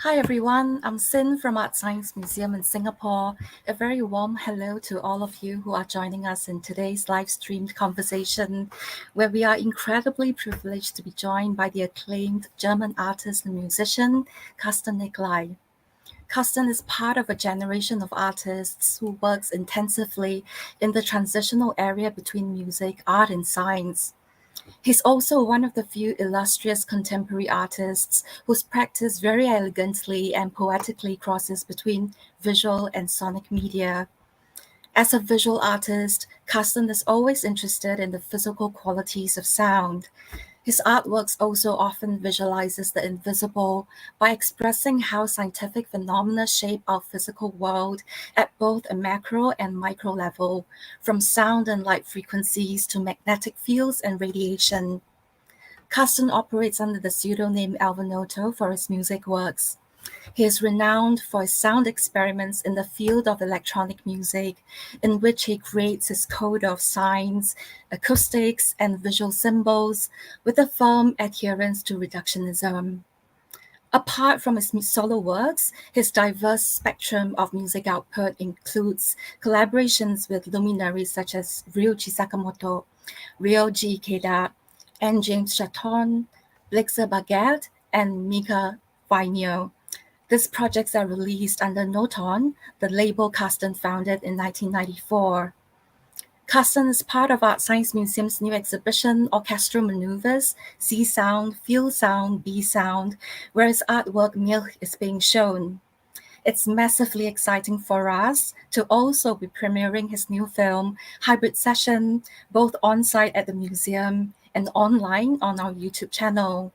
Hi everyone, I'm Sin from ArtScience Museum in Singapore. A very warm hello to all of you who are joining us in today's live streamed conversation, where we are incredibly privileged to be joined by the acclaimed German artist and musician, Carsten Nicolai. Carsten is part of a generation of artists who works intensively in the transitional area between music, art, and science. He's also one of the few illustrious contemporary artists whose practice very elegantly and poetically crosses between visual and sonic media. As a visual artist, Carsten is always interested in the physical qualities of sound. His artworks also often visualizes the invisible by expressing how scientific phenomena shape our physical world at both a macro and micro level, from sound and light frequencies to magnetic fields and radiation. Carsten operates under the pseudonym Alva Noto for his music works. He is renowned for his sound experiments in the field of electronic music, in which he creates his code of signs, acoustics, and visual symbols with a firm adherence to reductionism. Apart from his solo works, his diverse spectrum of music output includes collaborations with luminaries such as Ryuichi Sakamoto, 𝗷𝗶𝗶𝗀𝗃, and James Chaton, 𝗔𝗿𝗶𝗶𝗀𝗃, and 𝗔𝗿𝗁𝗃. These projects are released under Noton, the label Carsten founded in 1994. Carsten is part of ArtScience Museum's new exhibition, Orchestral Manoeuvres, See Sound, Feel Sound, Be Sound, where his artwork Milch is being shown. It's massively exciting for us to also be premiering his new film, Hybrid Session, both on-site at the museum and online on our YouTube channel.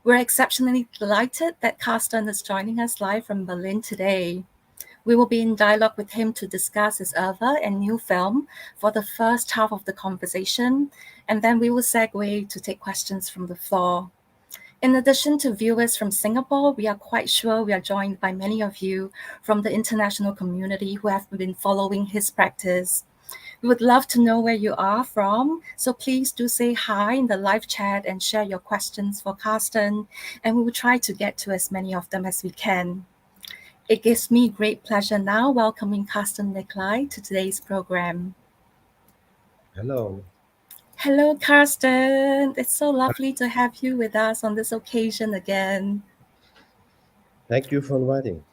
We're exceptionally delighted that Carsten is joining us live from Berlin today. We will be in dialogue with him to discuss his oeuvre and new film for the first half of the conversation, and then we will segue to take questions from the floor. In addition to viewers from Singapore, we are quite sure we are joined by many of you from the international community who have been following his practice. We would love to know where you are from, so please do say hi in the live chat and share your questions for Carsten, and we will try to get to as many of them as we can. It gives me great pleasure now welcoming Carsten Nicolai to today's program. Hello. Hello, Carsten. It's so lovely to have you with us on this occasion again. Thank you for inviting.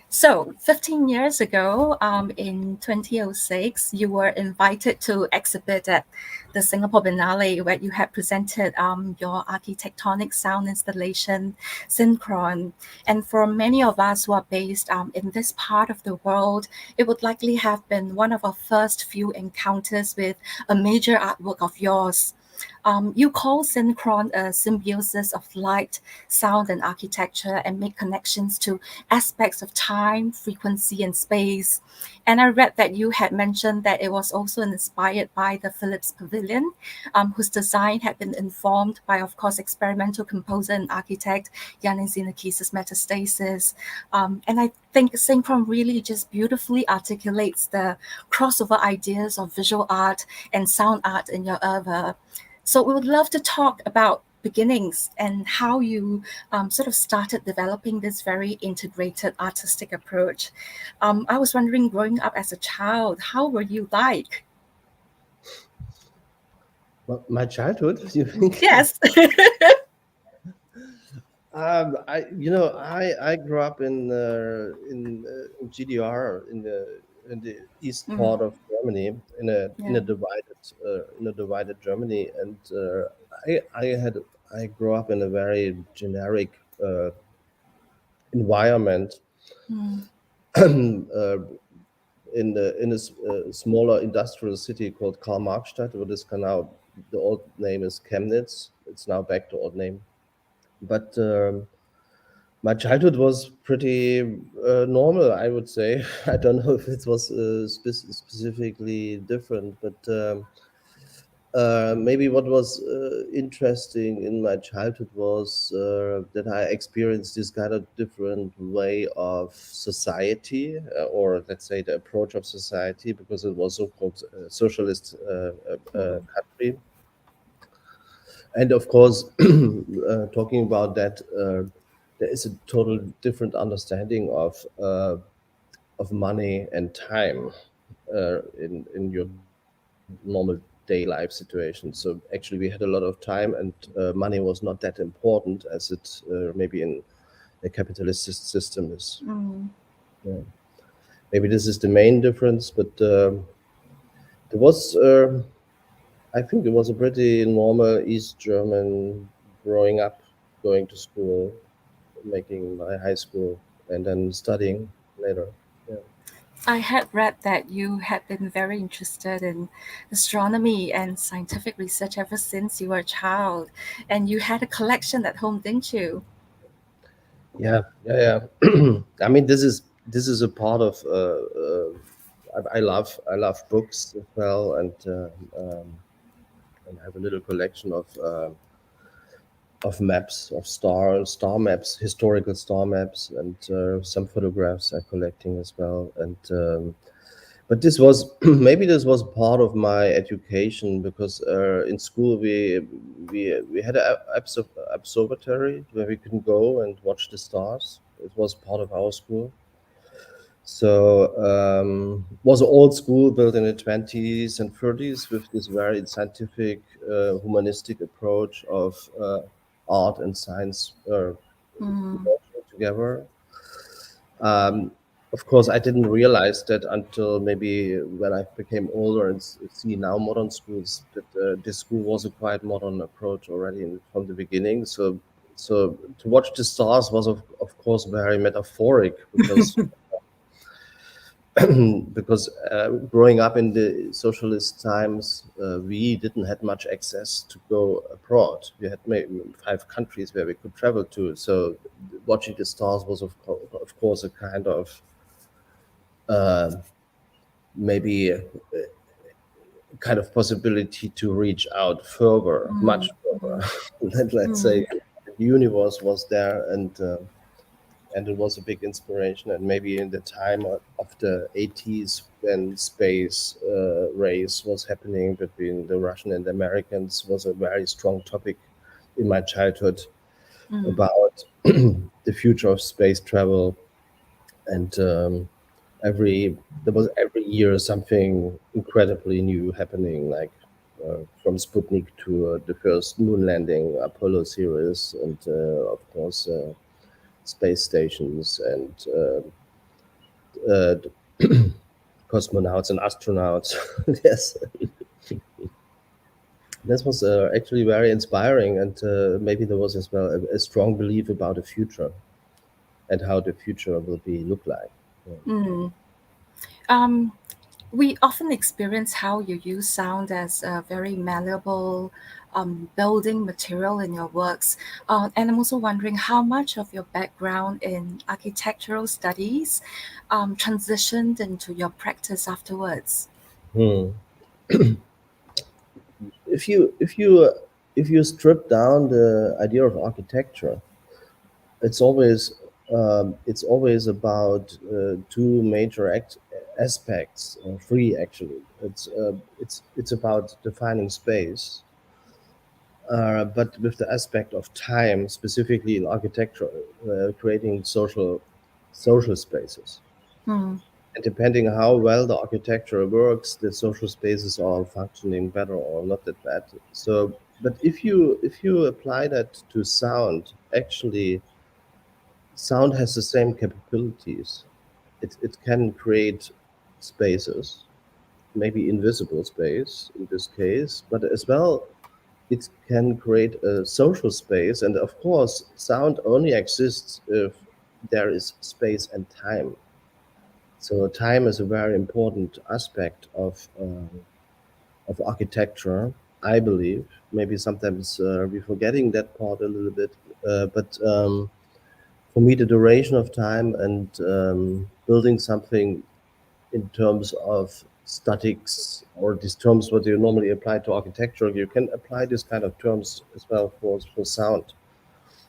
So 15 years ago, in 2006, you were invited to exhibit at the Singapore Biennale, where you had presented your architectonic sound installation, Synchron. And for many of us who are based in this part of the world, it would likely have been one of our first few encounters with a major artwork of yours. You call Synchron a symbiosis of light, sound, and architecture, and make connections to aspects of time, frequency, and space. And I read that you had mentioned that it was also inspired by the Philips Pavilion, whose design had been informed by, of course, experimental composer and architect 𝗖𝗎𝗍𝗔 Metastasis. And I think Synchron really just beautifully articulates the crossover ideas of visual art and sound art in your oeuvre. So we would love to talk about beginnings and how you sort of started developing this very integrated artistic approach. I was wondering, growing up as a child, how were you like? Well, my childhood, you think? Yes. I grew up in GDR in the east part of Germany in a divided Germany, and I grew up in a very generic environment. In a smaller industrial city called Karl-Marx-Stadt, what is now, the old name is Chemnitz. It's now back to old name. But my childhood was pretty normal, I would say. I don't know if it was specifically different, but maybe what was interesting in my childhood was that I experienced this kind of different way of society, or let's say the approach of society, because it was so-called socialist country. And of course, talking about that, there is a total different understanding of money and time in your normal day life situation. So actually, we had a lot of time, and money was not that important as it maybe in a capitalist system is. Yeah. Maybe this is the main difference, but there was, I think, it was a pretty normal East German growing up, going to school, making my high school, and then studying later. Yeah. I had read that you had been very interested in astronomy and scientific research ever since you were a child, and you had a collection at home, didn't you? Yeah, yeah, yeah. I mean, this is a part of. I love books as well, and I have a little collection of maps, of star maps, historical star maps, and some photographs I'm collecting as well. And but this was maybe this was part of my education, because in school we had an observatory where we can go and watch the stars. It was part of our school. So was an old school built in the 20s and 30s with this very scientific, humanistic approach of art and science Mm, merging together. Um, of course, I didn't realize that until maybe when I became older and see now modern schools that this school was a quite modern approach already from the beginning. So to watch the stars was of course very metaphoric, because because growing up in the socialist times, we didn't have much access to go abroad. We had maybe 5 countries where we could travel to. So watching the stars was of course a kind of maybe a kind of possibility to reach out further, much mm, further. mm, Let's say mm, the universe was there, and it was a big inspiration. And maybe in the time of the 80s, when space race was happening between the Russian and the Americans, was a very strong topic in my childhood mm. about the future of space travel. And there was every year something incredibly new happening, like from Sputnik to the first moon landing, Apollo series, and of course space stations and uh, cosmonauts and astronauts. Yes, this was actually very inspiring, and maybe there was as well a strong belief about the future and how the future will be look like. Yeah. Mm. Um, we often experience how you use sound as a very malleable building material in your works. And I'm also wondering how much of your background in architectural studies transitioned into your practice afterwards. Hmm. If you strip down the idea of architecture, it's always about two major aspects, three actually. It's about defining space, but with the aspect of time, specifically in architecture, creating social spaces. Hmm. And depending how well the architecture works, the social spaces are functioning better or not that bad. So, but if you apply that to sound, actually, sound has the same capabilities. It can create spaces, maybe invisible space in this case, but as well it can create a social space. And of course, sound only exists if there is space and time. So time is a very important aspect of architecture, I believe. Maybe sometimes we're forgetting that part a little bit, but for me, the duration of time and building something in terms of statics, or these terms what you normally apply to architecture, you can apply this kind of terms as well for sound.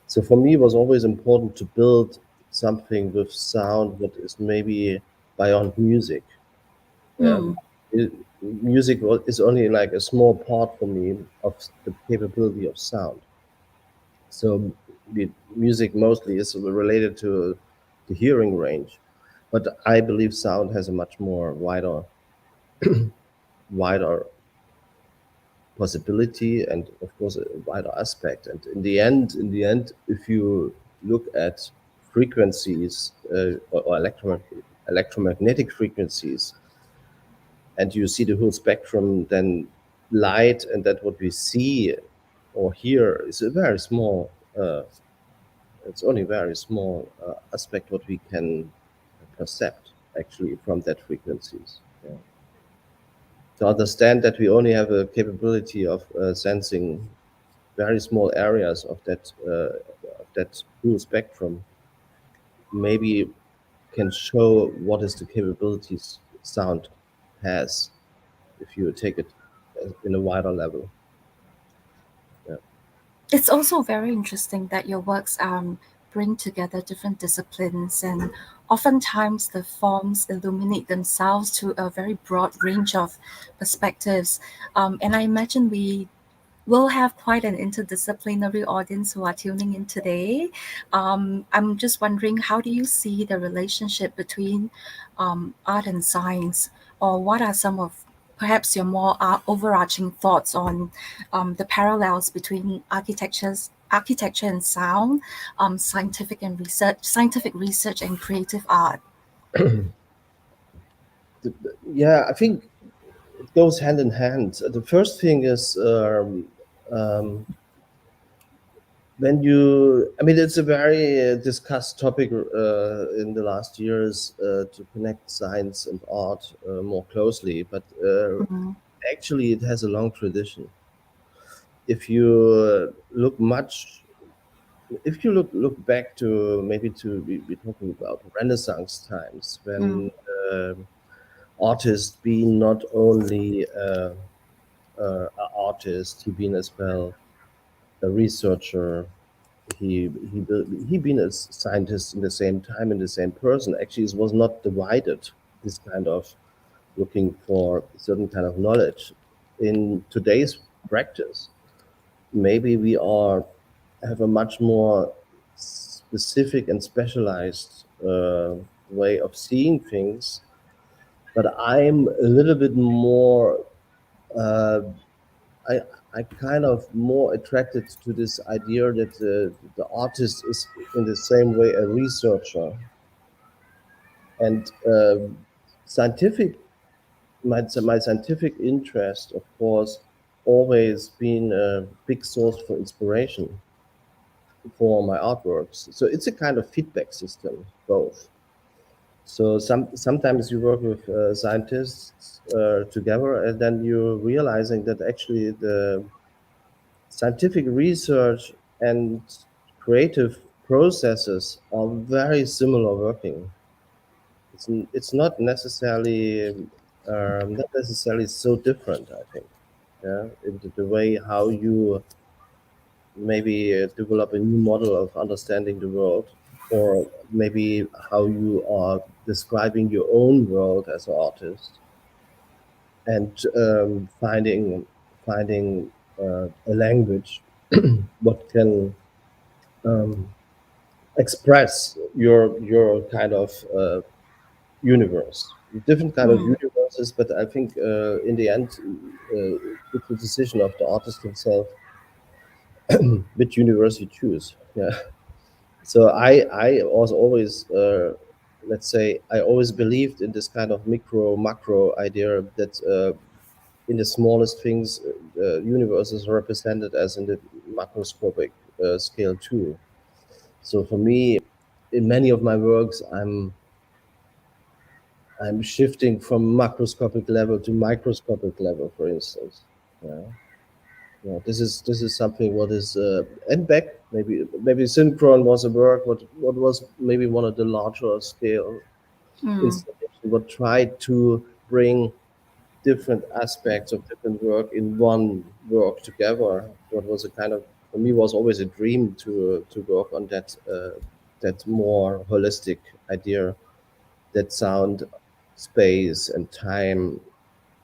So for me, it was always important to build something with sound that is maybe beyond music. Yeah, Hmm. it, music is only like a small part for me of the capability of sound. So music mostly is related to the hearing range, but I believe sound has a much more wider possibility, and of course a wider aspect. And in the end, if you look at frequencies or electromagnetic frequencies, and you see the whole spectrum, then light and that what we see or hear is a very small. It's only a very small aspect what we can percept actually from that frequencies. Yeah. To understand that we only have a capability of sensing very small areas of that whole spectrum, maybe can show what is the capabilities sound has if you take it in a wider level. Yeah. It's also very interesting that your works bring together different disciplines, and oftentimes the forms illuminate themselves to a very broad range of perspectives. And I imagine we'll have quite an interdisciplinary audience who are tuning in today. I'm just wondering, how do you see the relationship between art and science, or what are some of perhaps your more overarching thoughts on the parallels between architecture and sound, scientific research and creative art? Yeah, I think it goes hand in hand. The first thing is when you, I mean, it's a very discussed topic in the last years to connect science and art more closely, but Mhm. actually it has a long tradition. If you look back to maybe to be talking about Renaissance times, Mm. when artists being not only an artist, he been as well a researcher, he been a scientist in the same time, in the same person. Actually, it was not divided, this kind of looking for certain kind of knowledge. In today's practice, maybe we have a much more specific and specialized way of seeing things, but I'm a little bit more uh, I I kind of more attracted to this idea that the artist is in the same way a researcher, and scientific my scientific interest, of course, always been a big source for inspiration for my artworks. So it's a kind of feedback system, both. So sometimes you work with scientists together, and then you're realizing that actually the scientific research and creative processes are very similar working. It's not necessarily so different, I think. Yeah, in the way how you maybe develop a new model of understanding the world, or maybe how you are describing your own world as an artist, and finding a language what can um, express your kind of universe, different kind of Mm. universes. But I think in the end, it's the decision of the artist himself which universe you choose. Yeah. So I was always let's say I always believed in this kind of micro macro idea that in the smallest things universe is represented as in the macroscopic scale too. So for me, in many of my works, I'm shifting from macroscopic level to microscopic level, for instance. Yeah, yeah. This is something what is and back maybe synchron was a work what was maybe one of the larger scale Mm. installations what tried to bring different aspects of different work in one work together. What was a kind of, for me, was always a dream to work on that more holistic idea that sound, space, and time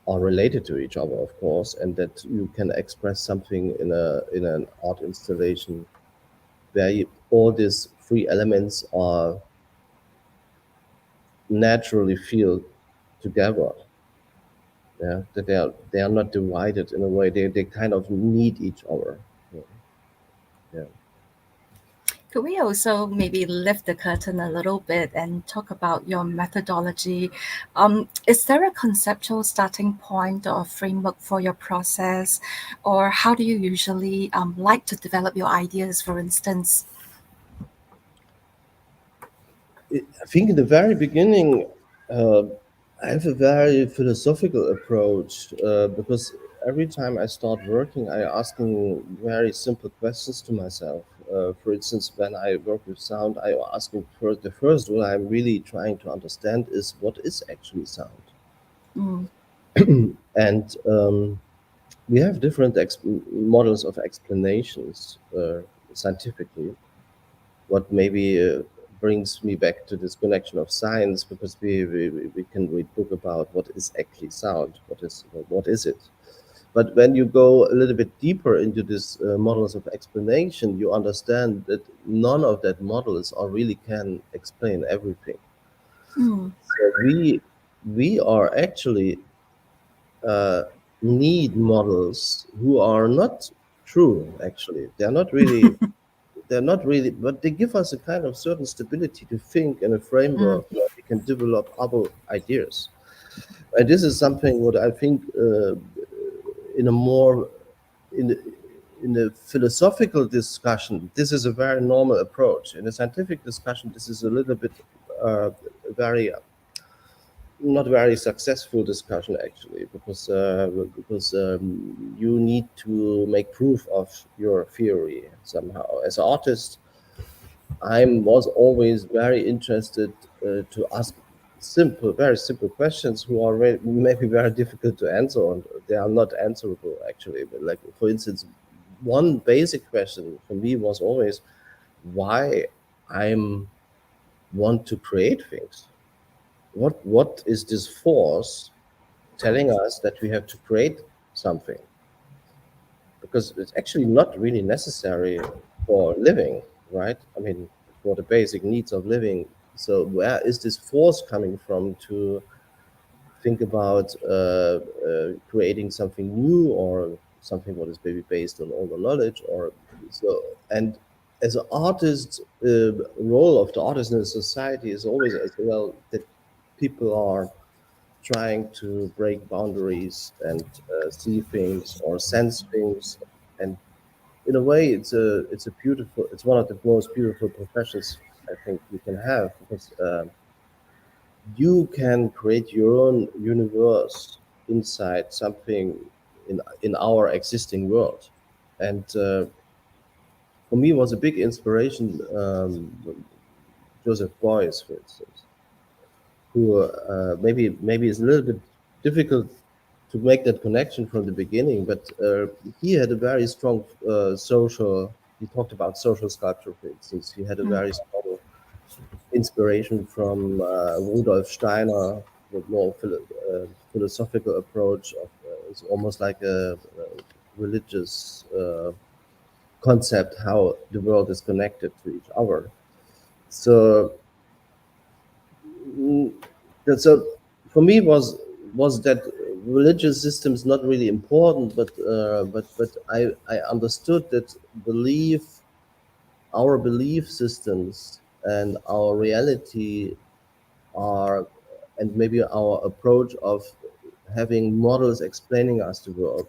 are related to each other, of course, and that you can express something in an art installation where all these three elements are naturally feel together. Yeah, that they are not divided in a way. They kind of need each other. Yeah. Could we also maybe lift the curtain a little bit and talk about your methodology? Is there a conceptual starting point or framework for your process, or how do you usually like to develop your ideas, for instance? I think in the very beginning, I have a very philosophical approach because every time I start working, I asking very simple questions to myself. For instance, when I work with sound, I asking the first what I'm really trying to understand is what is actually sound, Mm, and we have different models of explanations scientifically. What maybe brings me back to this connection of science, because we can read book about what is actually sound, what is it. But when you go a little bit deeper into these models of explanation, you understand that none of that models or really can explain everything. mm, So we are actually uh, need models who are not true. Actually, they're not really, but they give us a kind of certain stability to think in a mm, framework where we can develop other ideas. And this is something what I think in a more in the, in the philosophical discussion, this is a very normal approach. In a scientific discussion, this is a little bit very not very successful discussion actually, because you need to make proof of your theory somehow. As an artist, I was always very interested to ask very simple questions who are maybe very difficult to answer, and they are not answerable actually. But like, for instance, one basic question for me was always why I'm want to create things. What is this force telling us that we have to create something? Because it's actually not really necessary for living, right? I mean, for the basic needs of living. So where is this force coming from to think about creating something new or something what is maybe based on older knowledge or so? And as an artist, role of the artist in a society is always as well that people are trying to break boundaries and see things or sense things. And in a way, it's one of the most beautiful professions I think you can have, because you can create your own universe inside something in our existing world. And for me, was a big inspiration, 𝗧𝗹𝗶𝘁𝗲, for instance, who maybe is a little bit difficult to make that connection from the beginning, but he had a very strong social. He talked about social sculpture, for instance. He had a mm, very strong inspiration from Rudolf Steiner, the more philosophical approach of it's almost like a religious concept how the world is connected to each other. So Mm, so for me was that religious systems not really important, but I understood that belief, our belief systems and our reality are, and maybe our approach of having models explaining us the world,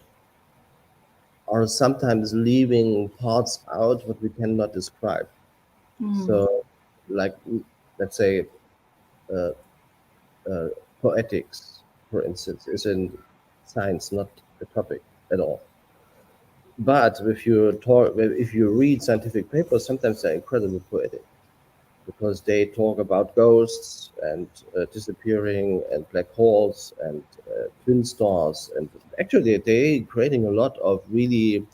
are sometimes leaving parts out what we cannot describe. mm, So, like, let's say uh, uh, poetics, for instance, is in science not a topic at all. But if you read scientific papers, sometimes they're incredibly poetic because they talk about ghosts and disappearing and black holes and twin stars, and actually they creating a lot of really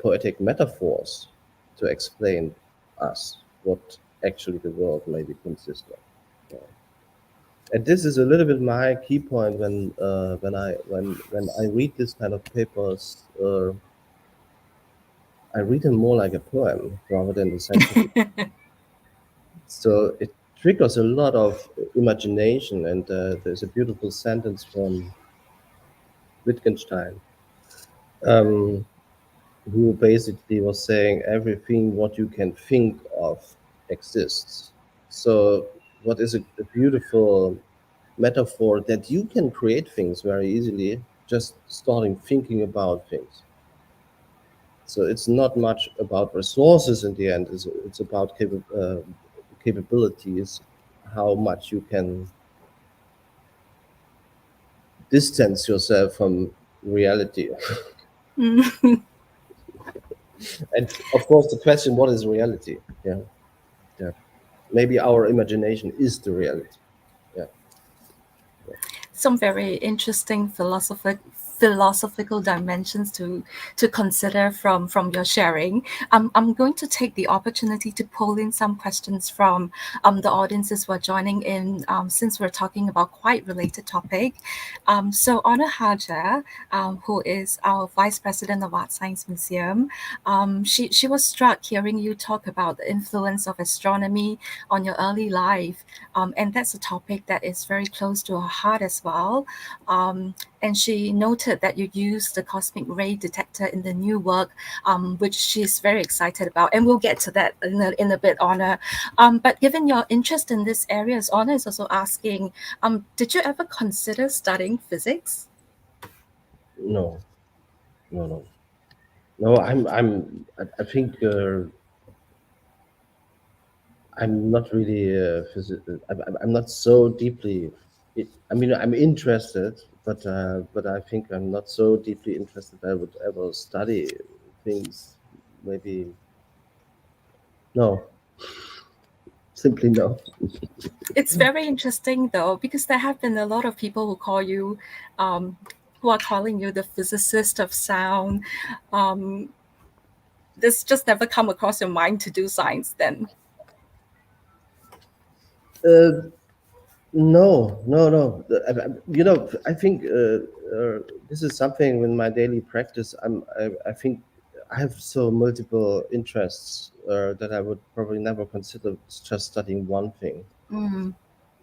poetic metaphors to explain us what actually the world maybe consists of. Yeah. And this is a little bit my key point when I read this kind of papers. I read him more like a poem rather than the scientific. So it triggers a lot of imagination, and there's a beautiful sentence from Wittgenstein, um, who basically was saying everything what you can think of exists. So what is a beautiful metaphor that you can create things very easily just starting thinking about things. So it's not much about resources in the end. It's about capabilities, how much you can distance yourself from reality. Mm. And of course, the question, what is reality? Yeah, yeah. Maybe our imagination is the reality. Yeah. Some very interesting philosophical dimensions to consider from your sharing. I'm going to take the opportunity to pull in some questions from the audiences who are joining in, since we're talking about quite related topic. So Honor Haja, who is our Vice President of ArtScience Museum, she was struck hearing you talk about the influence of astronomy on your early life. And that's a topic that is very close to her heart as well. And she noted that you use the cosmic ray detector in the new work, which she's very excited about. And we'll get to that in a bit, Honor. But given your interest in this area, Honor is also asking, did you ever consider studying physics? No, no, no, no. I think I'm not really. I'm not so deeply. I mean, I'm interested, but I think I'm not so deeply interested. I would ever study things. Maybe no. Simply no. It's very interesting though, because there have been a lot of people who call you, who are calling you the physicist of sound. Um, this just never come across your mind to do science then? Uh, no, no, no. I think this is something in my daily practice. I think I have so multiple interests that I would probably never consider just studying one thing. Mm,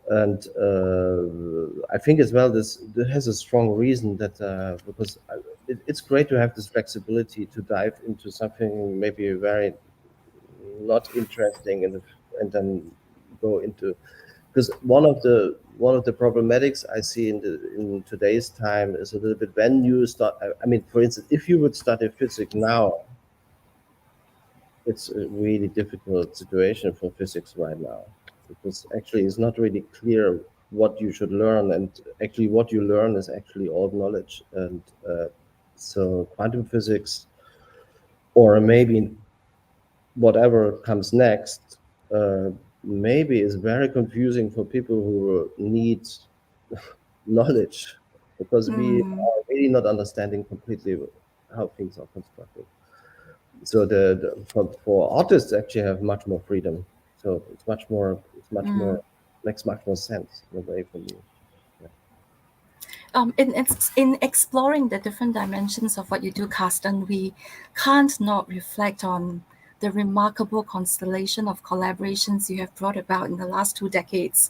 And I think as well this has a strong reason that because it's great to have this flexibility to dive into something maybe very not interesting and then go into, because one of the problematics I see in today's time is a little bit when you start. I mean, for instance, if you would study physics now, it's a really difficult situation for physics right now, because actually it's not really clear what you should learn, and actually what you learn is actually old knowledge, and so quantum physics or maybe whatever comes next, maybe is very confusing for people who need knowledge, because we mm, are really not understanding completely how things are constructed. So for artists actually have much more freedom. So mm. makes much more sense in a way for me. Yeah. In exploring the different dimensions of what you do, Carsten, we can't not reflect on the remarkable constellation of collaborations you have brought about in the last 2 decades.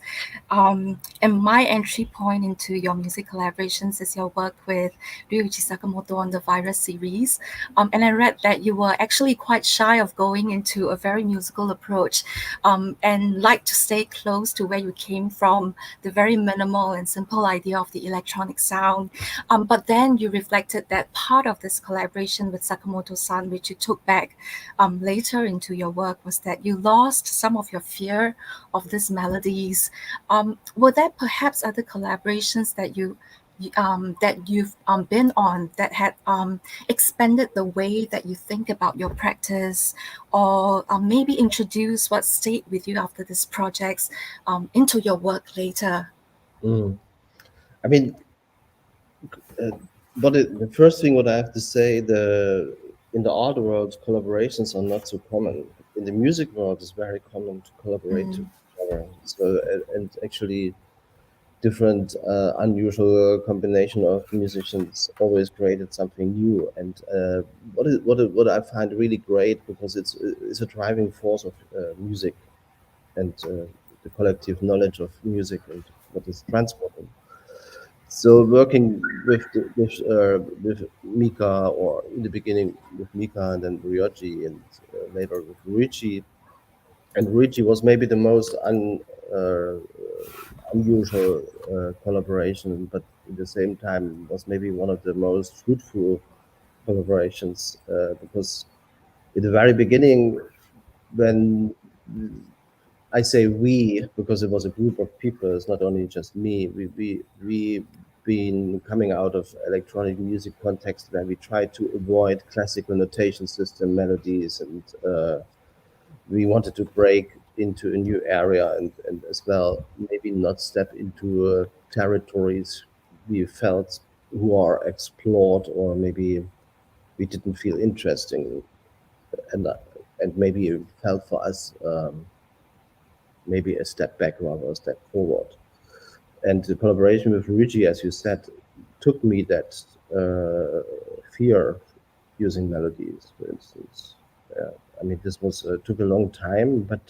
And my entry point into your music collaborations is your work with 𝗔𝗿𝗁𝗁𝗁 on the Virus series. And I read that you were actually quite shy of going into a very musical approach, and like to stay close to where you came from, the very minimal and simple idea of the electronic sound. But then you reflected that part of this collaboration with Sakamoto-san, which you took back later into your work, was that you lost some of your fear of these melodies. Were there perhaps other collaborations that you've been on that had expanded the way that you think about your practice, or maybe introduce what stayed with you after these projects into your work later? Mm. I mean, uh, the first thing what I have to say, the in the art world, collaborations are not so common. In the music world, it's very common to collaborate Mm, together. So and actually, different unusual combination of musicians always created something new. And what I find really great, because it's a driving force of music and the collective knowledge of music and what is transported. So working with Mika, or in the beginning with Mika and then Ryoji, and later with Ruichi. And Ruichi was maybe the most unusual collaboration, but at the same time was maybe one of the most fruitful collaborations, because at the very beginning, when I say we, because it was a group of people, it's not only just me. We been coming out of electronic music context where we try to avoid classical notation system melodies, and we wanted to break into a new area, and as well maybe not step into territories we felt who are explored, or maybe we didn't feel interesting, and uh, and maybe it felt for us maybe a step back rather a step forward. And the collaboration with Luigi, as you said, took me that fear using melodies, for instance. I mean, this was took a long time, but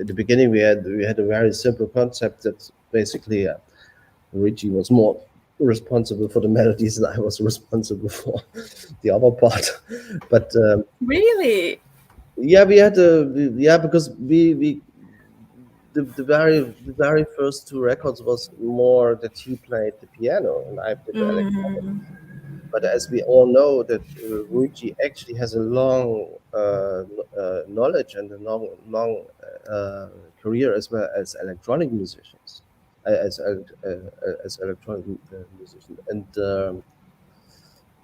at the beginning we had a very simple concept that basically Luigi was more responsible for the melodies and I was responsible for the other part. But Really? yeah, we had because we the very first two records was more that he played the piano and I played the electronic. Mm, But as we all know, that Ruichi actually has a long knowledge and a long career as well as electronic musicians, as electronic musician, and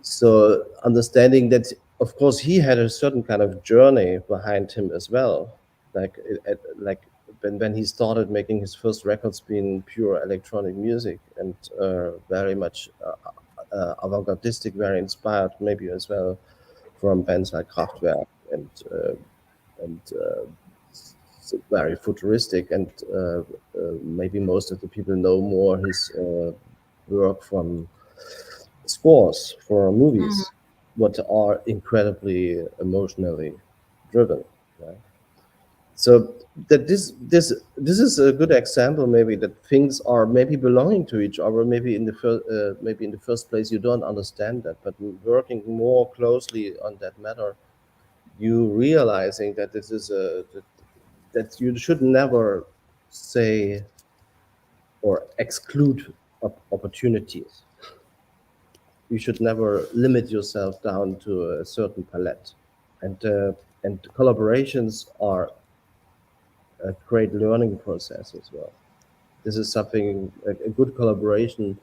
so understanding that, of course, he had a certain kind of journey behind him as well, like when he started making his first records being pure electronic music, and very much avant-gardistic, very inspired maybe as well from bands like Kraftwerk, and very futuristic, and maybe most of the people know more his work from scores for mm. movies, what are incredibly emotionally driven. Right? So that this is a good example, maybe, that things are maybe belonging to each other. Maybe in the first place you don't understand that, but working more closely on that matter, you realizing that this is that you should never say or exclude opportunities. You should never limit yourself down to a certain palette, and collaborations are a great learning process as well. This is something, a good collaboration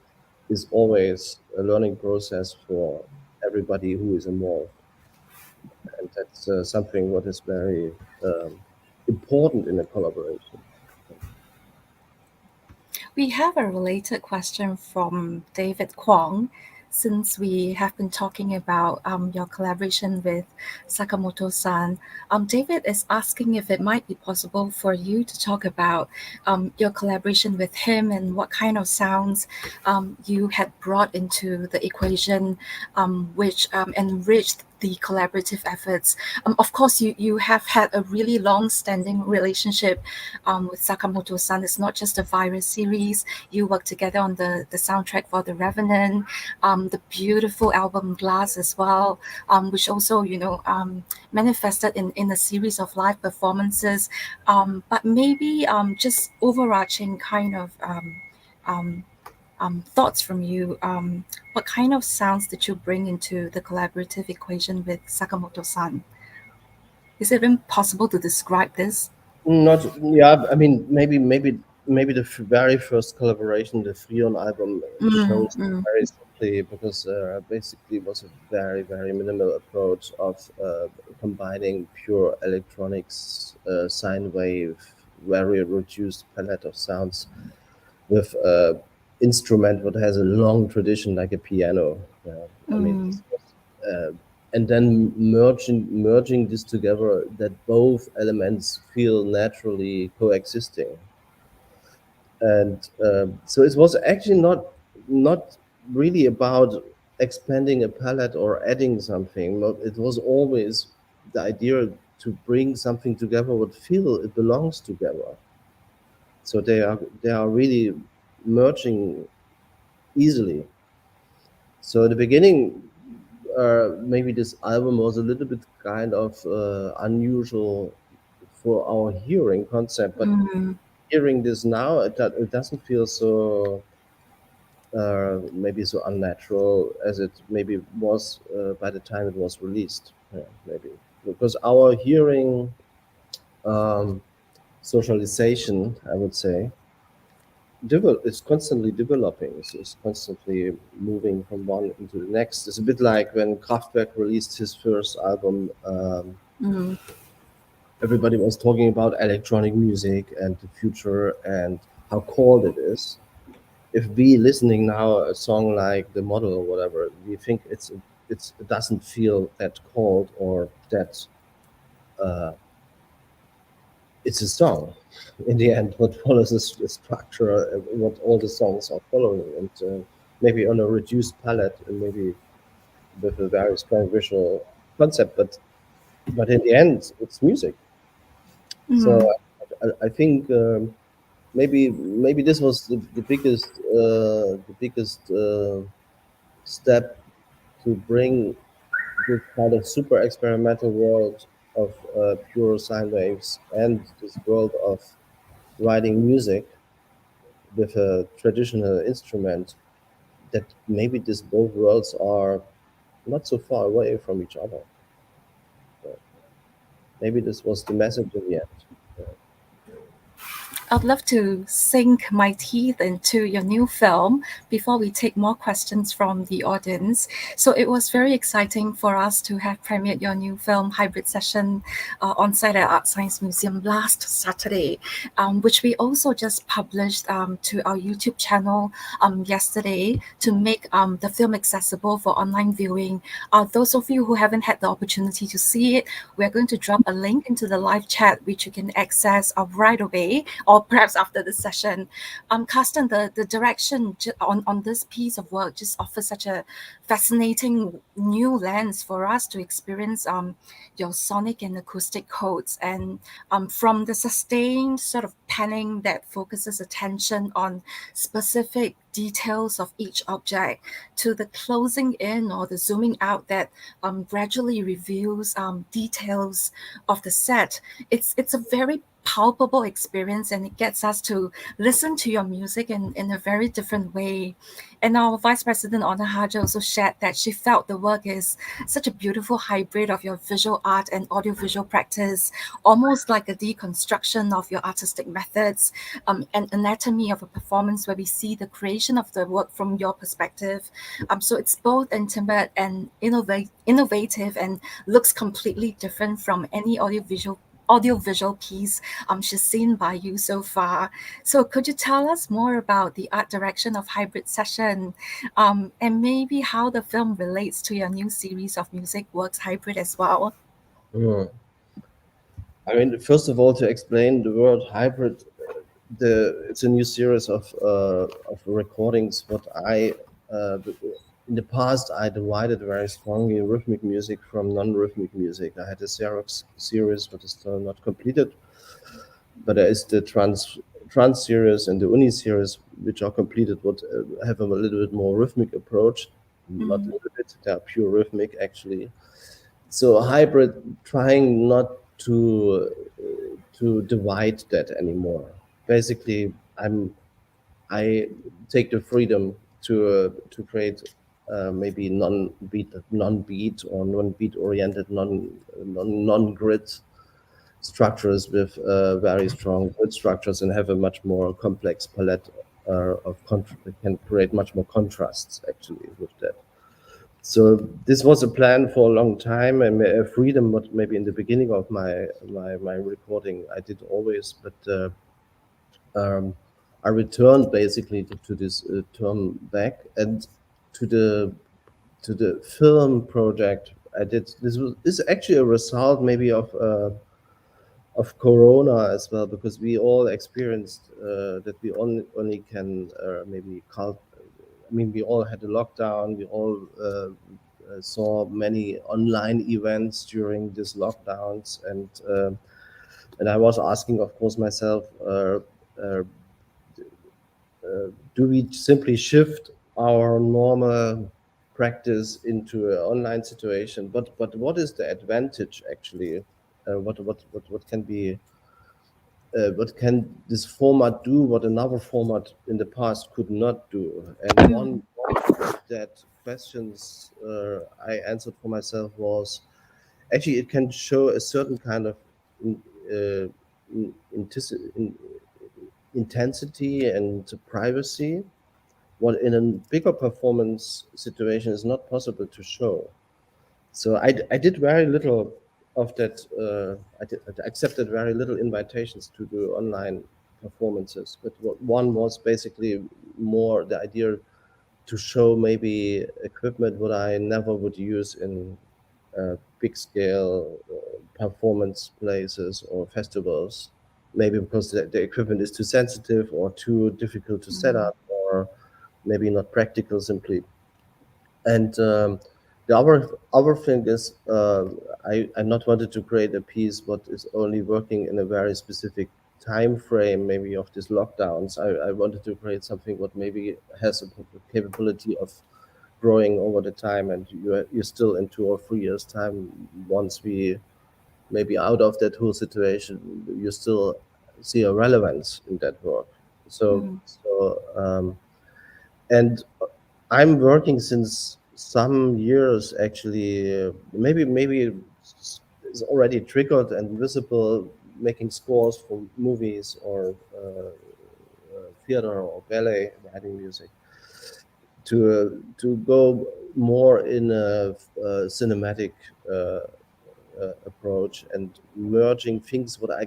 is always a learning process for everybody who is involved, and that's something what is very important in a collaboration. We have a related question from David Kwong. Since we have been talking about your collaboration with Sakamoto-san, David is asking if it might be possible for you to talk about your collaboration with him and what kind of sounds you had brought into the equation, which enriched the collaborative efforts. Of course, you have had a really long-standing relationship with Sakamoto-san. It's not just a virus series. You work together on the soundtrack for The Revenant, the beautiful album Glass as well, which also, manifested in a series of live performances. But maybe just overarching kind of thoughts from you. What kind of sounds did you bring into the collaborative equation with Sakamoto-san? Is it even possible to describe this? Not, yeah. I mean, maybe the very first collaboration, the Freon album, Mm, shows mm, very simply, because basically it was a very minimal approach of combining pure electronics, sine wave, very reduced palette of sounds with instrument what has a long tradition like a piano. Yeah. I mean, mm, this was, and then merging this together, that both elements feel naturally coexisting. And so it was actually not really about expanding a palette or adding something. It was always the idea to bring something together what feel it belongs together. So they are really merging easily. So at the beginning, maybe this album was a little bit kind of unusual for our hearing concept, but Mm, hearing this now, it doesn't feel so maybe so unnatural as it maybe was by the time it was released. Yeah, maybe because our hearing um, socialization, I would say, it's constantly developing. It's constantly moving from one into the next. It's a bit like when Kraftwerk released his first album. mm, Everybody was talking about electronic music and the future and how cold it is. If we listening now a song like The Model or whatever, we think it doesn't feel that cold or that uh, it's a song. In the end, what follows is the structure, what all the songs are following, and maybe on a reduced palette, and maybe with a very strong visual concept, but in the end, it's music. So mm. I think maybe this was the biggest step to bring this kind of super experimental world of pure sine waves and this world of writing music with a traditional instrument, that maybe these both worlds are not so far away from each other. So maybe this was the message in the end. I'd love to sink my teeth into your new film before we take more questions from the audience. So it was very exciting for us to have premiered your new film, Hybrid Session, on site at ArtScience Museum last Saturday, which we also just published to our YouTube channel yesterday to make the film accessible for online viewing. Those of you who haven't had the opportunity to see it, we're going to drop a link into the live chat, which you can access right away or perhaps after the session. Carsten, the direction on this piece of work just offers such a fascinating new lens for us to experience your sonic and acoustic codes. And from the sustained sort of panning that focuses attention on specific details of each object to the closing in or the zooming out that gradually reveals details of the set. It's a very palpable experience, and it gets us to listen to your music in a very different way. And our Vice President Honor Haja also shared that she felt the work is such a beautiful hybrid of your visual art and audiovisual practice, almost like a deconstruction of your artistic methods, an anatomy of a performance where we see the creation of the work from your perspective. So it's both intimate and innovative and looks completely different from any audiovisual piece she's seen by you so far. So could you tell us more about the art direction of Hybrid Session, and maybe how the film relates to your new series of music works, Hybrid, as well? Hmm. I mean, first of all, to explain the word hybrid, it's a new series of recordings. What I in the past I divided very strongly rhythmic music from non-rhythmic music. I had a Xerox series, but is still not completed. But there is the trans series and the uni series, which are completed. What have a little bit more rhythmic approach, not a Mm, little bit. They are pure rhythmic actually. So hybrid, trying not to divide that anymore. Basically, I take the freedom to create maybe non-beat or non-beat oriented non-grid structures with very strong grid structures, and have a much more complex palette can create much more contrasts actually with that. So this was a plan for a long time, and freedom. What maybe in the beginning of my recording I did always, but um, I returned basically to this term back, and to the film project I did. This is actually a result maybe of Corona as well, because we all experienced that we only can maybe call. I mean, we all had a lockdown. We all saw many online events during these lockdowns, and I was asking, of course, myself, do we simply shift our normal practice into an online situation? But what is the advantage actually? What can be what can this format do what another format in the past could not do? And one of that questions I answered for myself was actually it can show a certain kind of uh, intensity and privacy, what in a bigger performance situation is not possible to show. So I did very little of that. I accepted very little invitations to do online performances, but one was basically more the idea to show maybe equipment what I never would use in big scale performance places or festivals, maybe because the equipment is too sensitive or too difficult to set up, or maybe not practical simply. And the other thing is I not wanted to create a piece what is only working in a very specific time frame, maybe of these lockdowns. I wanted to create something what maybe has a capability of growing over the time, and you're still in 2 or 3 years time, once we maybe out of that whole situation, you still see a relevance in that work. And I'm working since some years actually. Maybe it's already triggered and visible, making scores for movies or theater or ballet, writing music. To go more in a cinematic approach and merging things what I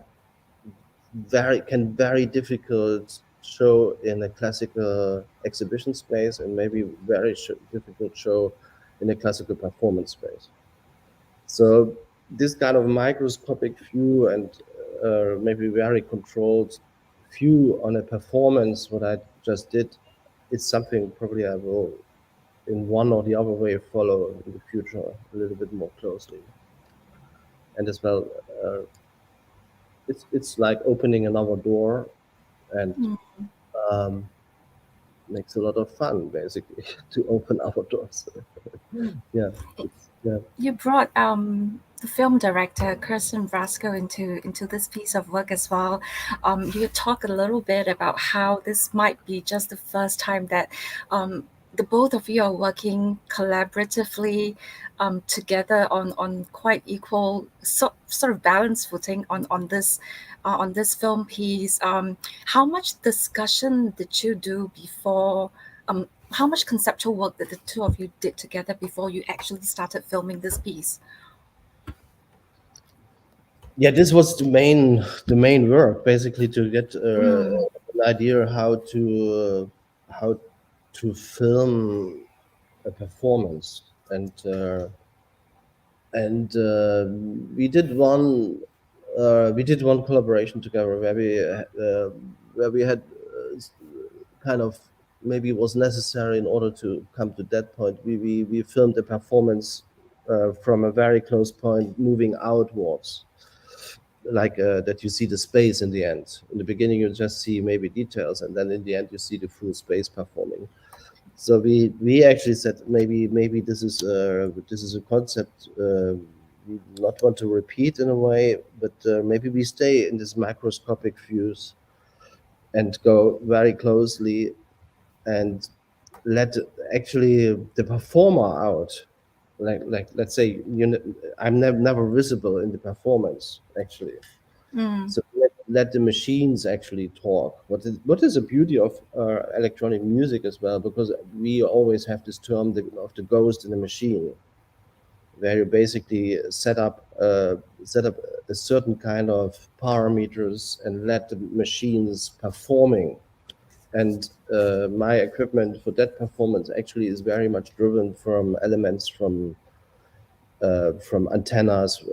very difficult show in a classical exhibition space, and maybe very difficult show in a classical performance space. So this kind of microscopic view and maybe very controlled view on a performance, what I just did, is something probably I will in one or the other way follow in the future a little bit more closely. And as well, it's like opening another door, and makes a lot of fun basically to open other doors. Yeah. You brought the film director Carsten Nicolai into this piece of work as well. You talk a little bit about how this might be just the first time that the both of you are working collaboratively together on quite equal sort of balanced footing on this film piece. How much discussion did you do before? How much conceptual work that the two of you did together before you actually started filming this piece? Yeah, this was the main work, basically, to get an idea how to film a performance. And we did one collaboration together where we had kind of, maybe it was necessary in order to come to that point. We filmed a performance from a very close point, moving outwards, like that you see the space in the end. In the beginning, you just see maybe details, and then in the end, you see the full space performing. So we actually said maybe this is a concept we not want to repeat in a way, but maybe we stay in this microscopic views and go very closely and let actually the performer out. Like let's say I'm never visible in the performance actually. So let the machines actually talk. What is the beauty of electronic music as well? Because we always have this term of the ghost in the machine, where you basically set up a certain kind of parameters and let the machines performing. And my equipment for that performance actually is very much driven from elements from from antennas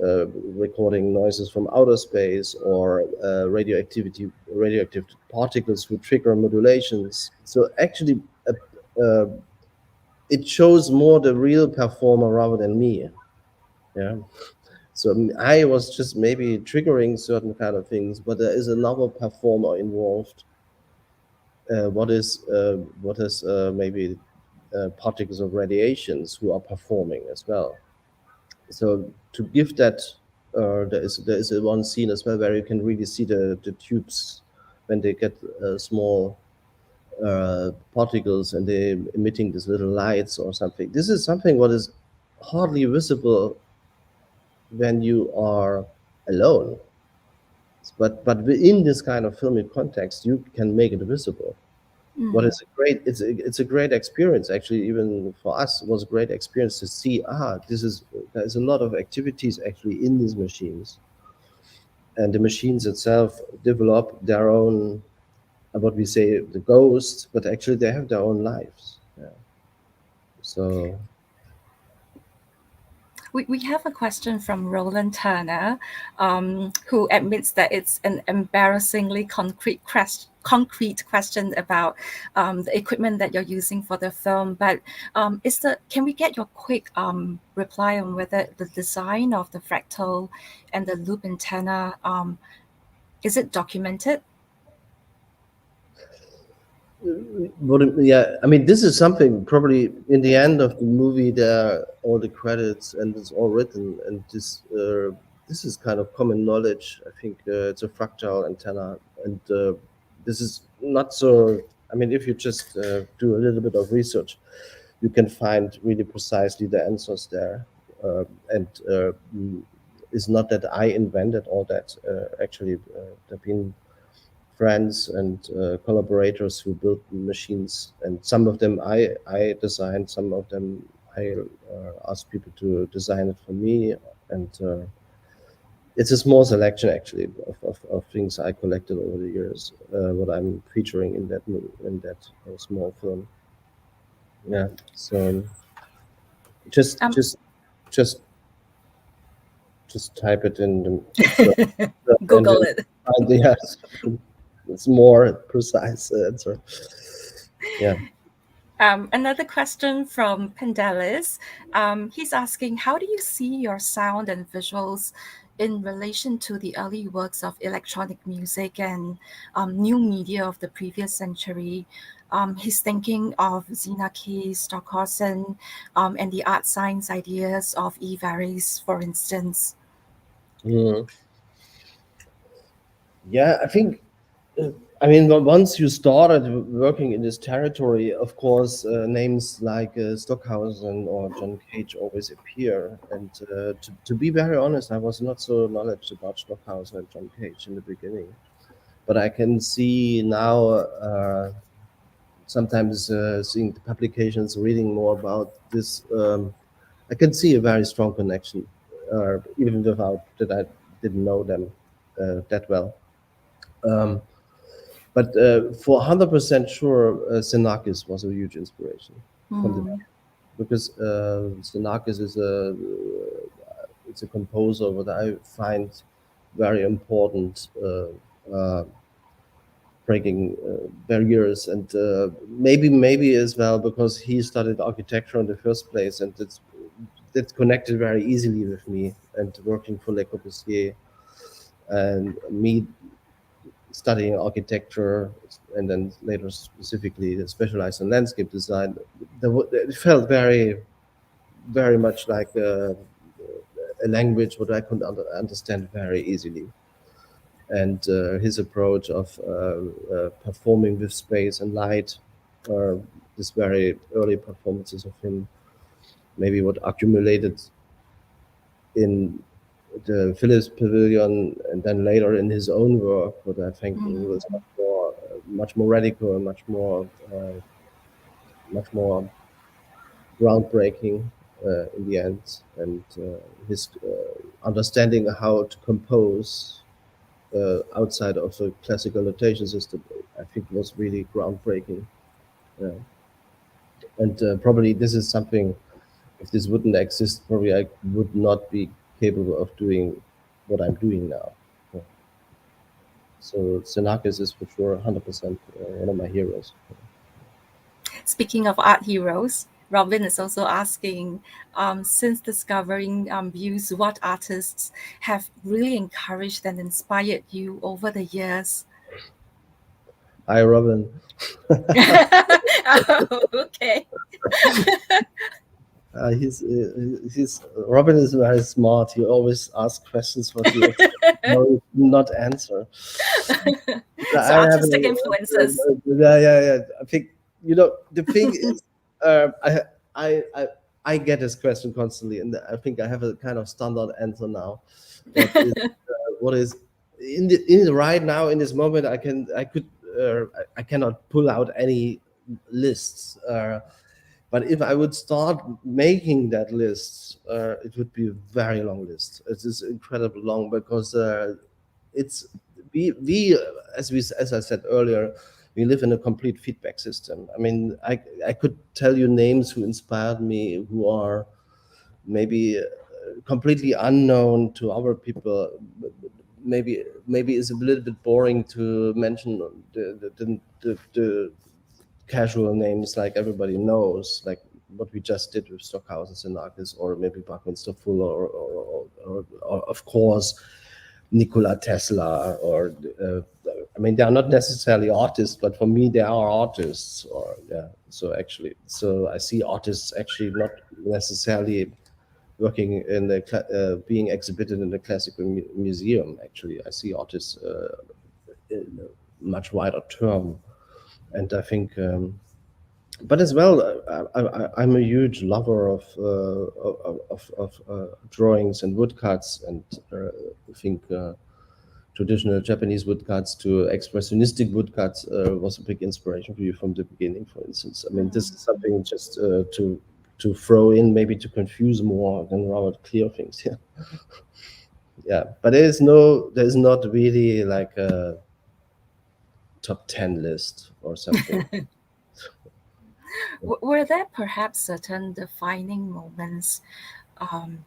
recording noises from outer space, or radioactive particles who trigger modulations. So actually, it shows more the real performer rather than me. Yeah. So I was just maybe triggering certain kind of things, but there is another performer involved. What is maybe particles of radiations who are performing as well. So to give that, there is a one scene as well where you can really see the tubes when they get small particles and they're emitting these little lights or something. This is something what is hardly visible when you are alone. But within this kind of filmic context, you can make it visible. What is a great, it's a great experience actually. Even for us, it was a great experience to see. There's a lot of activities actually in these machines, and the machines itself develop their own, what we say, the ghosts, but actually they have their own lives. Yeah. So We have a question from Roland Turner, who admits that it's an embarrassingly concrete question about the equipment that you're using for the film. But can we get your quick reply on whether the design of the fractal and the loop antenna, is it documented? yeah, I mean, this is something probably in the end of the movie. There are all the credits and it's all written, and this is kind of common knowledge. I think it's a fractal antenna, and this is not so. I mean, if you just do a little bit of research, you can find really precisely the answers there. And it's not that I invented all that. Actually, there've been friends and collaborators who built machines, and some of them I designed, some of them I asked people to design it for me, and it's a small selection actually of things I collected over the years, what I'm featuring in that small film. Yeah, so just type it in the Google it. Yes, it's more precise answer. Yeah. Another question from Pendalis. He's asking, how do you see your sound and visuals in relation to the early works of electronic music and new media of the previous century? He's thinking of 𝗧𝗹𝗶𝘲, and the art science ideas of 𝗲𝗹𝗶𝘲, for instance. Yeah, I think, I mean, once you started working in this territory, of course, names like Stockhausen or John Cage always appear. And to be very honest, I was not so knowledgeable about Stockhausen and John Cage in the beginning. But I can see now, sometimes seeing the publications, reading more about this, I can see a very strong connection, even without that I didn't know them that well. But for 100% sure, Xenakis was a huge inspiration from the, because Xenakis is a composer that I find very important, breaking barriers, and maybe as well because he studied architecture in the first place, and it's connected very easily with me, and working for Le Corbusier and me studying architecture, and then later specifically specialized in landscape design. It felt very, very much like a language what I could understand very easily. And his approach of performing with space and light, this very early performances of him, maybe what accumulated in the Philips Pavilion, and then later in his own work, but I think it was much more radical, and much more groundbreaking in the end. And his understanding how to compose outside of the classical notation system, I think was really groundbreaking. And probably this is something if this wouldn't exist, probably I would not be capable of doing what I'm doing now. So Xenakis is for sure 100% one of my heroes. Speaking of art heroes, Robin is also asking, since discovering views, what artists have really encouraged and inspired you over the years? Hi, Robin. Oh, okay. He's Robin is very smart. He always asks questions what you not answer. So artistic influences. Yeah. I think the thing is, I get this question constantly, and I think I have a kind of standard answer now. What is in the right now in this moment? I cannot pull out any lists. But if I would start making that list, it would be a very long list. It is incredibly long because it's we as I said earlier, we live in a complete feedback system. I mean, I could tell you names who inspired me, who are maybe completely unknown to other people. Maybe it's a little bit boring to mention the casual names like everybody knows, like what we just did with Stockhausen Xenakis, or maybe Buckminster Fuller, or of course Nikola Tesla, or I mean, they are not necessarily artists, but for me they are artists. Or so I see artists actually not necessarily working in the being exhibited in the classical museum. Actually, I see artists in a much wider term, and I think. But as well, I'm a huge lover of drawings and woodcuts, and I think traditional Japanese woodcuts to expressionistic woodcuts was a big inspiration for you from the beginning. For instance, I mean, this is something just to throw in, maybe to confuse more than rather clear things. Yeah, yeah. But there's not really like a top 10 list or something. Were there perhaps certain defining moments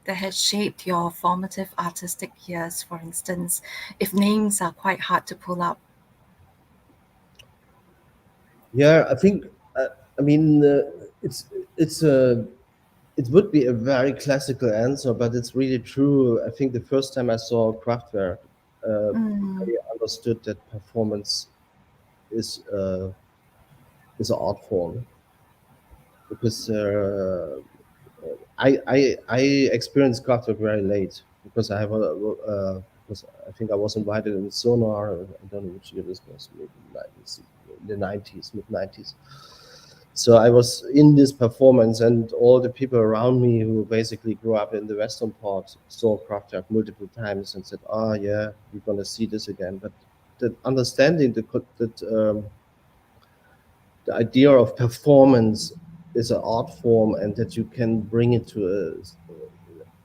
that had shaped your formative artistic years, for instance, if names are quite hard to pull up? Yeah, I think. I mean, it would be a very classical answer, but it's really true. I think the first time I saw Kraftwerk, I understood that performance is an art form, because I experienced Kraftwerk very late, because I have because I think I was invited in Sonar. I don't know which year this was, maybe the 90s, mid 90s. So I was in this performance, and all the people around me who basically grew up in the western part saw Kraftwerk multiple times and said, "Oh yeah, we're gonna see this again." But the understanding that the idea of performance is an art form, and that you can bring it to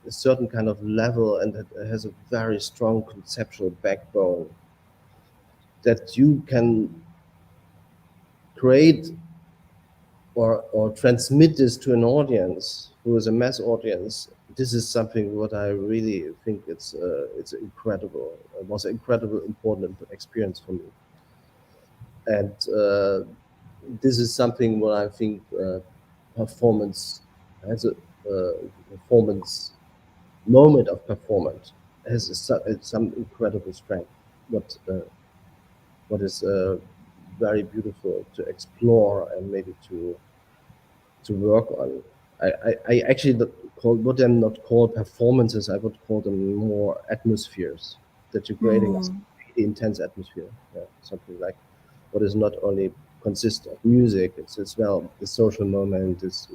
a certain kind of level, and that it has a very strong conceptual backbone, that you can create or transmit this to an audience who is a mass audience. This is something what I really think it's incredible. It was an incredible important experience for me, and this is something what I think performance has a performance moment of performance has some incredible strength. What is very beautiful to explore and maybe to work on. I actually would them not call performances. I would call them more atmospheres, that you're creating a really intense atmosphere. Yeah, something like what is not only consist of music, it's as well the social moment, it's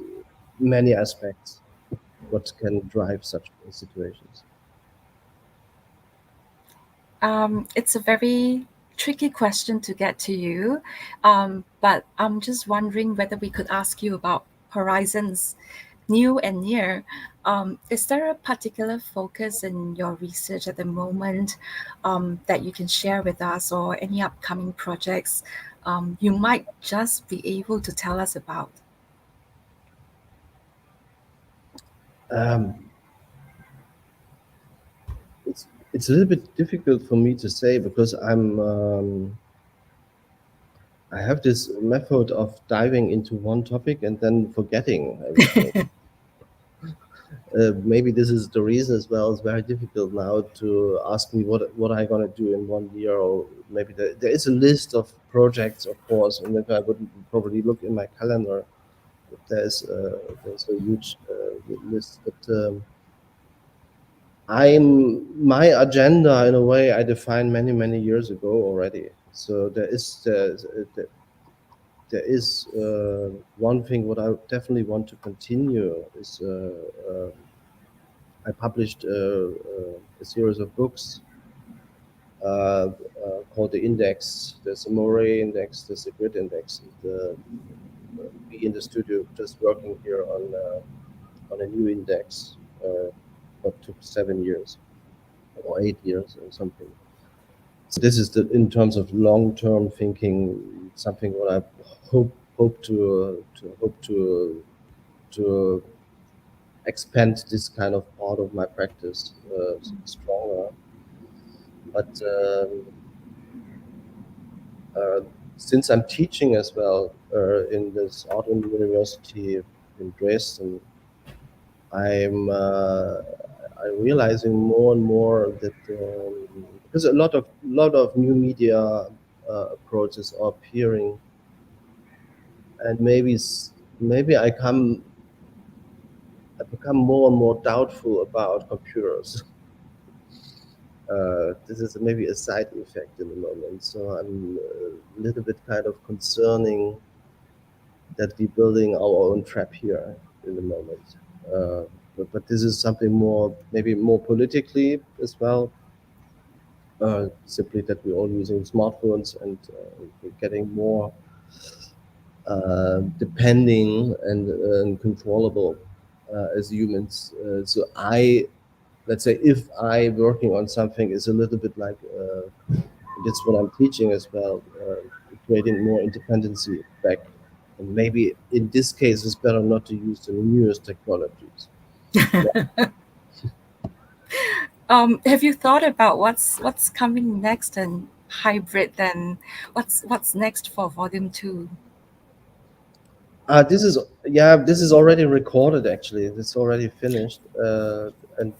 many aspects what can drive such situations. It's a very tricky question to get to you, but I'm just wondering whether we could ask you about horizons, new and near. Is there a particular focus in your research at the moment that you can share with us, or any upcoming projects you might just be able to tell us about? Um, it's a little bit difficult for me to say because I have this method of diving into one topic and then forgetting everything. Maybe this is the reason as well. It's very difficult now to ask me what I'm gonna do in 1 year, or maybe there is a list of projects, of course, and if I would probably look in my calendar, there's a huge list. But my agenda in a way I defined many years ago already. So there is one thing what I definitely want to continue is I published a series of books called the Index. There's a Moray Index, there's a Grid Index. We in the studio just working here on a new index. What took 7 years or 8 years or something. So this is in terms of long-term thinking, something what I hope to expand this kind of part of my practice stronger. But since I'm teaching as well in this art university in Dresden, I'm realizing more and more that because a lot of new media approaches are appearing, and maybe I become more and more doubtful about computers. This is maybe a side effect in the moment. So I'm a little bit kind of concerning that we're building our own trap here in the moment. But this is something maybe more politically as well. Simply that we're all using smartphones and we're getting more depending and controllable as humans. So let's say if I working on something is a little bit like that's what I'm teaching as well, creating more independency back. And maybe in this case, it's better not to use the newest technologies. Have you thought about what's coming next in hybrid? Then what's next for volume 2? This is already recorded. Actually, it's already finished, and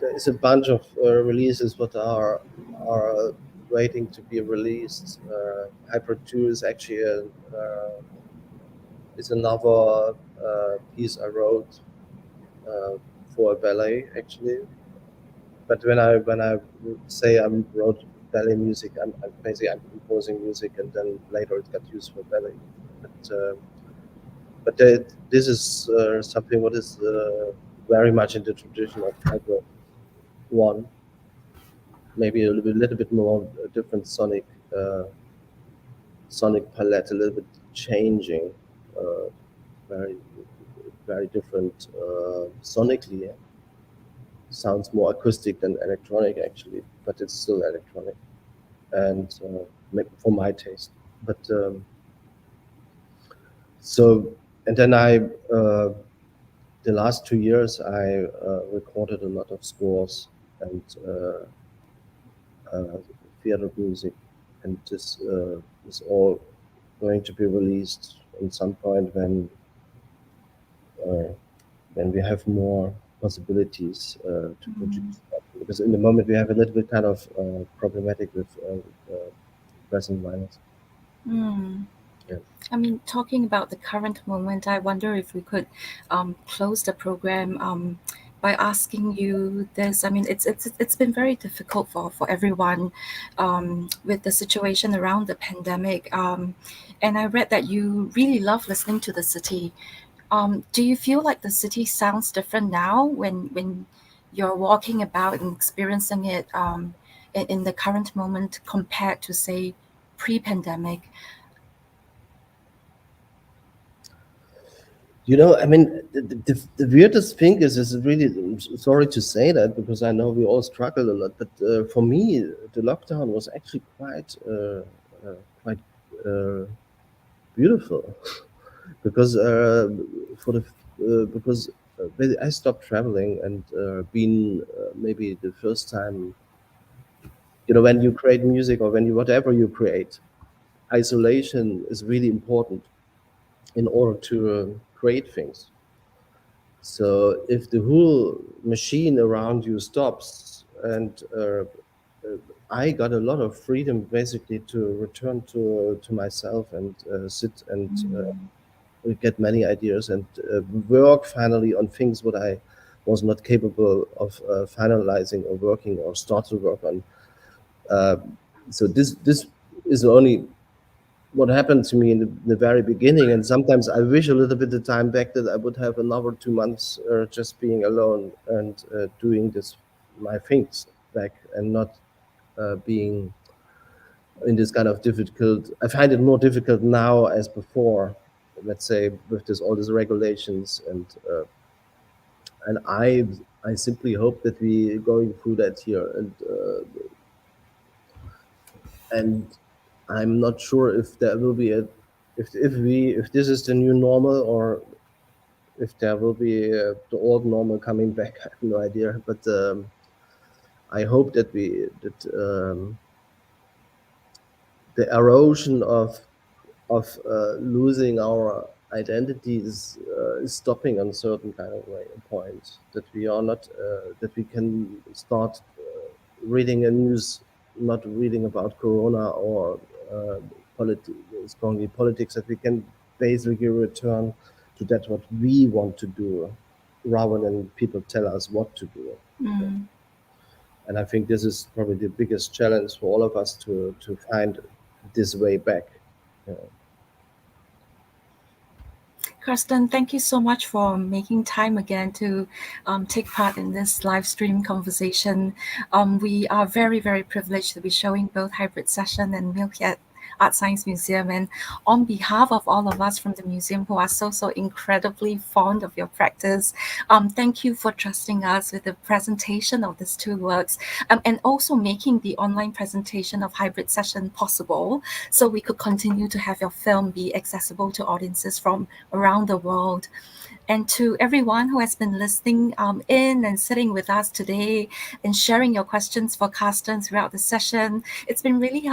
there is a bunch of releases what are waiting to be released. Hybrid 2 is actually is another piece I wrote for a ballet actually. But when I say I wrote ballet music, I'm basically composing music and then later it got used for ballet. But this is something what is very much in the tradition of hybrid 1. Maybe a little bit more different sonic palette, a little bit changing, very very different sonically. Sounds more acoustic than electronic actually, but it's still electronic, and for my taste. But so, and then the last 2 years I recorded a lot of scores and theater music, and this is all going to be released at some point when we have more possibilities to produce that. Because in the moment we have a little bit kind of problematic with present violence. Yeah. I mean, talking about the current moment, I wonder if we could close the program by asking you this. I mean, it's been very difficult for everyone with the situation around the pandemic. And I read that you really love listening to the city. Do you feel like the city sounds different now when you're walking about and experiencing it in the current moment compared to, say, pre-pandemic? I mean, the weirdest thing is really, I'm sorry to say that because I know we all struggle a lot, but for me, the lockdown was actually quite beautiful because because I stopped traveling and been maybe the first time, when you create music or whatever you create, isolation is really important in order to create things. So if the whole machine around you stops, and I got a lot of freedom basically to return to myself and sit and get many ideas and work finally on things what I was not capable of finalizing or working or start to work on. So this is only what happened to me in the very beginning, and sometimes I wish a little bit the time back that I would have another 2 months just being alone and doing my things back, and not being in this kind of difficult. I find it more difficult now as before, let's say, with all these regulations, and I simply hope that we going through that here, and I'm not sure if there will be if this is the new normal, or if there will be the old normal coming back. I have no idea, but I hope that the erosion of losing our identities is stopping on a certain kind of way, point that we are not that we can start reading a news, not reading about Corona or strongly politics, that we can basically return to that what we want to do, rather than people tell us what to do. And I think this is probably the biggest challenge for all of us to find this way back. Carsten, thank you so much for making time again to take part in this live stream conversation. We are very, very privileged to be showing both Hybrid Session and Milch at ArtScience Museum. And on behalf of all of us from the museum who are so incredibly fond of your practice, thank you for trusting us with the presentation of these two works, and also making the online presentation of Hybrid Session possible, so we could continue to have your film be accessible to audiences from around the world. And to everyone who has been listening in and sitting with us today and sharing your questions for Carsten throughout the session, it's been really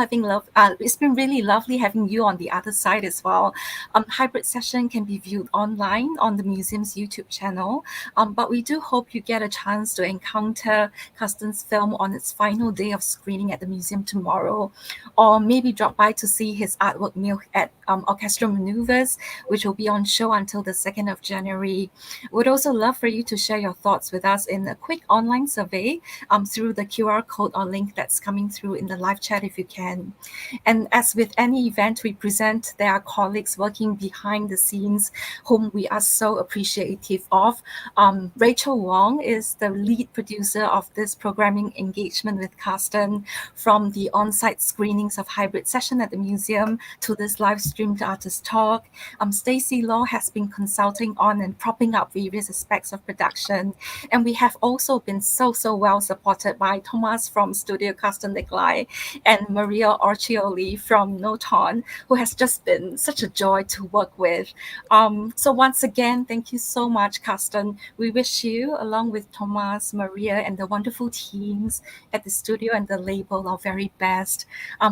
lovely having you on the other side as well. Hybrid Session can be viewed online on the museum's YouTube channel, but we do hope you get a chance to encounter Carsten's film on its final day of screening at the museum tomorrow, or maybe drop by to see his artwork Milch at Orchestral Manoeuvres, which will be on show until the 2nd of January. We'd also love for you to share your thoughts with us in a quick online survey through the QR code or link that's coming through in the live chat if you can. And as with any event we present, there are colleagues working behind the scenes whom we are so appreciative of. Rachel Wong is the lead producer of this programming engagement with Carsten, from the on-site screenings of Hybrid Session at the museum to this live streamed artist talk. Stacey Law has been consulting on and propping up various aspects of production. And we have also been so well supported by Thomas from Studio Carsten Nicolai and Maria Orchioli from Noton, who has just been such a joy to work with. So once again, thank you so much, Carsten. We wish you, along with Thomas, Maria, and the wonderful teams at the studio and the label, our very best.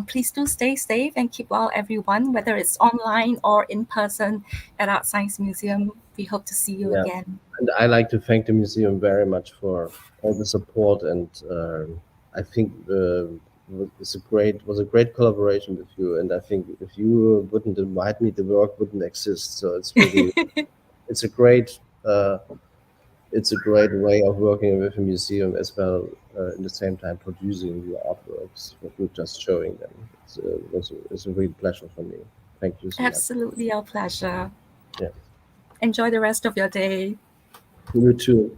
Please do stay safe and keep well, everyone, whether it's online or in person at ArtScience Museum. We hope to see you again. And I like to thank the museum very much for all the support, and I think it was a great collaboration with you. And I think if you wouldn't invite me, the work wouldn't exist. So it's really it's a great way of working with a museum as well. In the same time, producing your artworks, what we're just showing them. It's a real pleasure for me. Thank you so much. Absolutely, our pleasure. Yeah. Enjoy the rest of your day. You too.